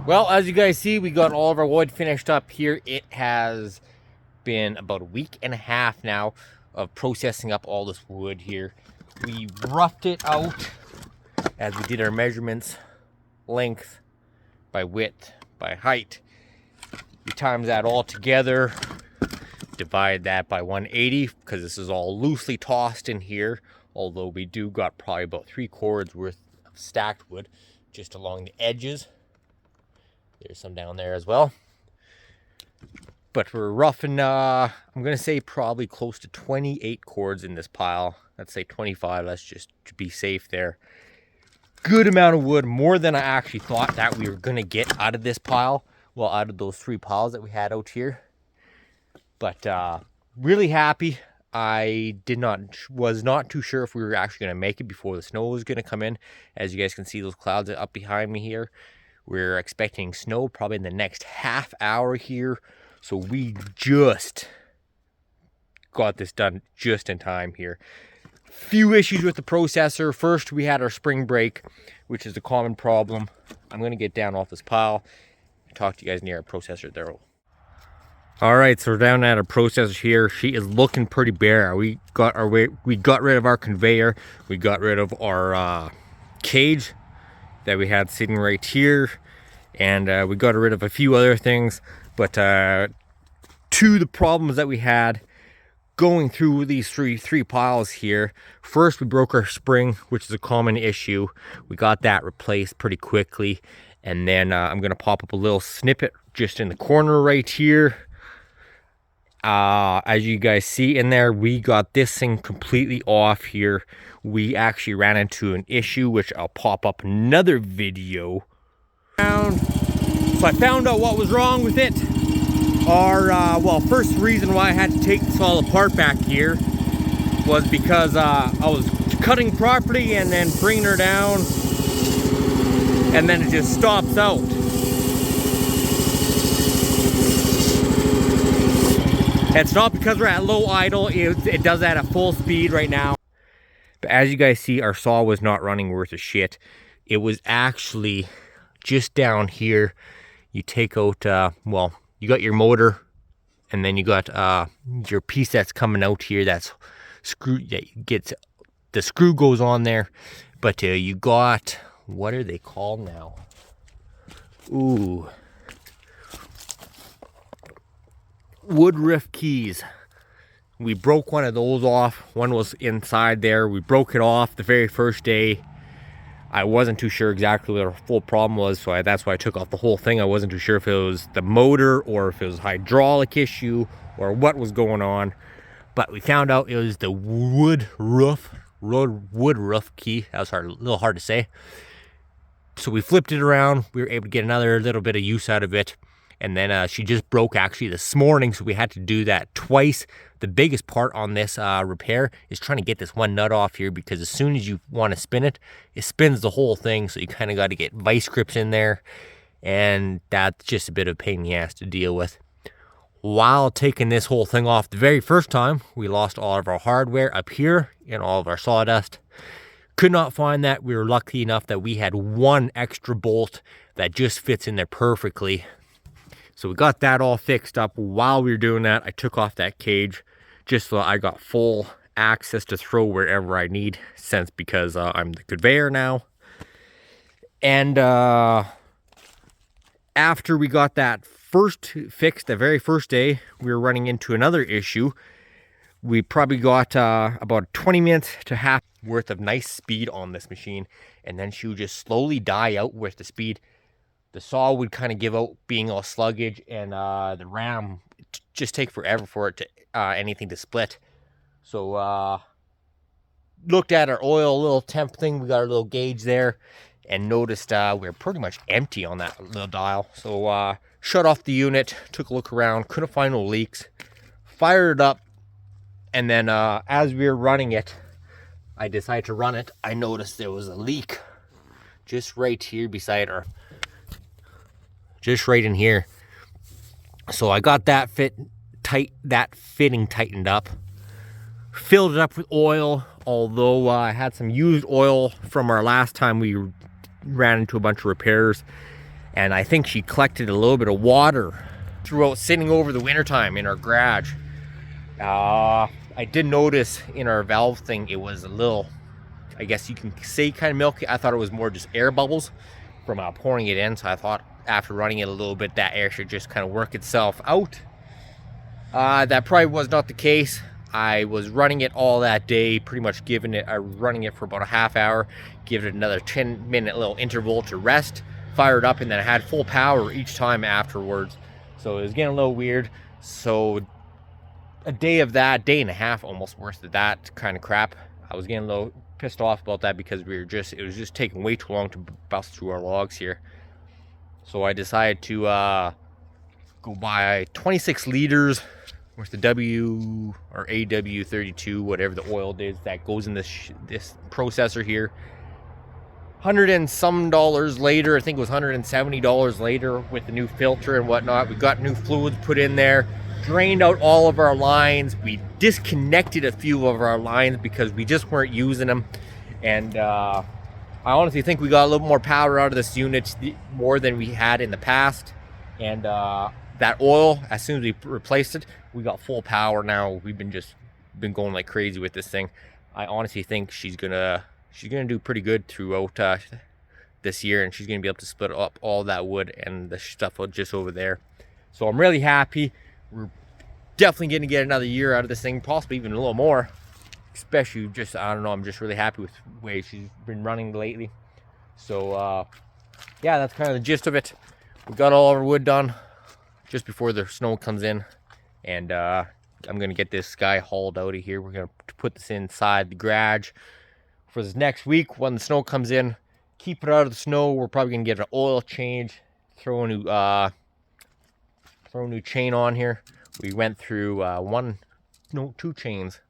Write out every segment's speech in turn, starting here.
Well, as you guys see, we got all of our wood finished up here. It has been about a week and a half now of processing up all this wood here. We roughed it out as we did our measurements, length by width by height. You times that all together, divide that by 180 because this is all loosely tossed in here, although we do got probably about 3 cords worth of stacked wood just along the edges. There's some down there as well. But we're roughing, I'm going to say probably close to 28 cords in this pile. Let's say 25, let's just be safe there. Good amount of wood, more than I actually thought that we were going to get out of this pile. Well, out of those 3 piles that we had out here. But really happy. I was not too sure if we were actually going to make it before the snow was going to come in. As you guys can see, those clouds up behind me here. We're expecting snow probably in the next half hour here. So we just got this done just in time here. Few issues with the processor. First, we had our spring break, which is a common problem. I'm going to get down off this pile and talk to you guys near our processor there. All right, so we're down at our processor here. She is looking pretty bare. We got rid of our conveyor. We got rid of our cage that we had sitting right here, and we got rid of a few other things. But to the problems that we had going through these three piles here, first we broke our spring, which is a common issue. We got that replaced pretty quickly, and then I'm gonna pop up a little snippet just in the corner right here. As you guys see in there, we got this thing completely off here. We actually ran into an issue, which I'll pop up another video. So I found out what was wrong with it. Well, first reason why I had to take this all apart back here was because I was cutting property and then bringing her down, and then it just stops out. It's not because we're at low idle, it does that at full speed right now. But as you guys see, our saw was not running worth a shit. It was actually just down here. You take out, well, you got your motor, and then you got your piece that's coming out here, that's screw, that gets, the screw goes on there. But you got, what are they called now? Ooh. Woodruff keys. We broke one of those off. One was inside there. We broke it off the very first day. I wasn't too sure exactly what our full problem was, so that's why I took off the whole thing. I wasn't too sure if it was the motor or if it was a hydraulic issue or what was going on. But we found out it was the woodruff key. That was a little hard to say. So we flipped it around. We were able to get another little bit of use out of it. And then she just broke actually this morning, so we had to do that twice. The biggest part on this repair is trying to get this one nut off here, because as soon as you want to spin it, it spins the whole thing, so you kind of got to get vice grips in there, and that's just a bit of a pain in the ass to deal with. While taking this whole thing off the very first time, we lost all of our hardware up here and all of our sawdust. Could not find that. We were lucky enough that we had one extra bolt that just fits in there perfectly. So we got that all fixed up. While we were doing that, I took off that cage just so I got full access to throw wherever I need, since because I'm the conveyor now. And after we got that first fixed, the very first day, we were running into another issue. We probably got about 20 minutes to half worth of nice speed on this machine, and then she would just slowly die out with the speed. The saw would kind of give out being all sluggish, and the ram just take forever for it to anything to split. So looked at our oil little temp thing. We got our little gauge there, and noticed we're pretty much empty on that little dial. So shut off the unit, took a look around, couldn't find no leaks, fired it up, and then as we were running it, I decided to run it. I noticed there was a leak just right here beside our, just right in here. So I got that fitting tightened up, filled it up with oil, although I had some used oil from our last time we ran into a bunch of repairs, and I think she collected a little bit of water throughout sitting over the wintertime in our garage. I did notice in our valve thing it was a little, I guess you can say, kind of milky. I thought it was more just air bubbles from pouring it in, so I thought after running it a little bit that air should just kind of work itself out. That probably was not the case. I was running it all that day, pretty much running it for about a half hour, give it another 10-minute little interval to rest, fired up, and then I had full power each time afterwards. So it was getting a little weird. So a day of that, day and a half almost worth of that kind of crap. I was getting a little pissed off about that because it was just taking way too long to bust through our logs here. So I decided to go buy 26 liters with the W or AW32, whatever the oil is that goes in this processor here. $100 and some later, I think it was $170 later with the new filter and whatnot. We got new fluids put in there, drained out all of our lines. We disconnected a few of our lines because we just weren't using them. And I honestly think we got a little more power out of this unit, more than we had in the past. And that oil, as soon as we replaced it, we got full power now. We've been going like crazy with this thing. I honestly think she's gonna do pretty good throughout this year, and she's gonna be able to split up all that wood and the stuff just over there. So I'm really happy. We're definitely gonna get another year out of this thing, possibly even a little more. Especially just, I don't know, I'm just really happy with the way she's been running lately. So yeah, that's kind of the gist of it. We got all our wood done just before the snow comes in, and I'm gonna get this guy hauled out of here. We're gonna put this inside the garage for this next week when the snow comes in. Keep it out of the snow. We're probably gonna get an oil change, throw a new chain on here. We went through two chains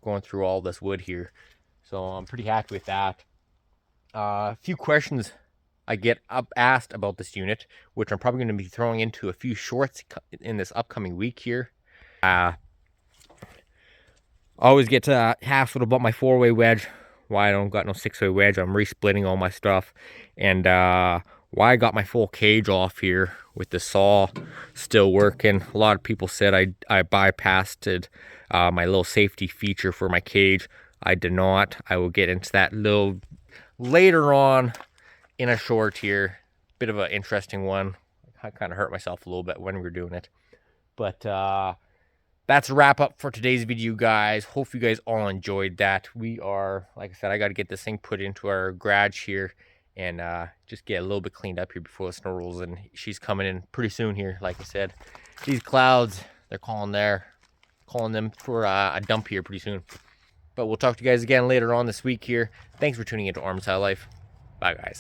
going through all this wood here, so I'm pretty happy with that. A few questions I get asked about this unit, which I'm probably going to be throwing into a few shorts in this upcoming week here. I always get hassled about my 4-way wedge, why I don't got no 6-way wedge. I'm re-splitting all my stuff, and why I got my full cage off here with the saw still working. A lot of people said I bypassed my little safety feature for my cage. I did not. I will get into that little later on in a short here. Bit of an interesting one. I kind of hurt myself a little bit when we were doing it. But that's a wrap up for today's video, guys. Hope you guys all enjoyed that. We are, like I said, I got to get this thing put into our garage here and just get a little bit cleaned up here before the snow rolls in. She's coming in pretty soon here, like I said. These clouds, they're calling them for a dump here pretty soon. But we'll talk to you guys again later on this week here. Thanks for tuning into Armands Life. Bye, guys.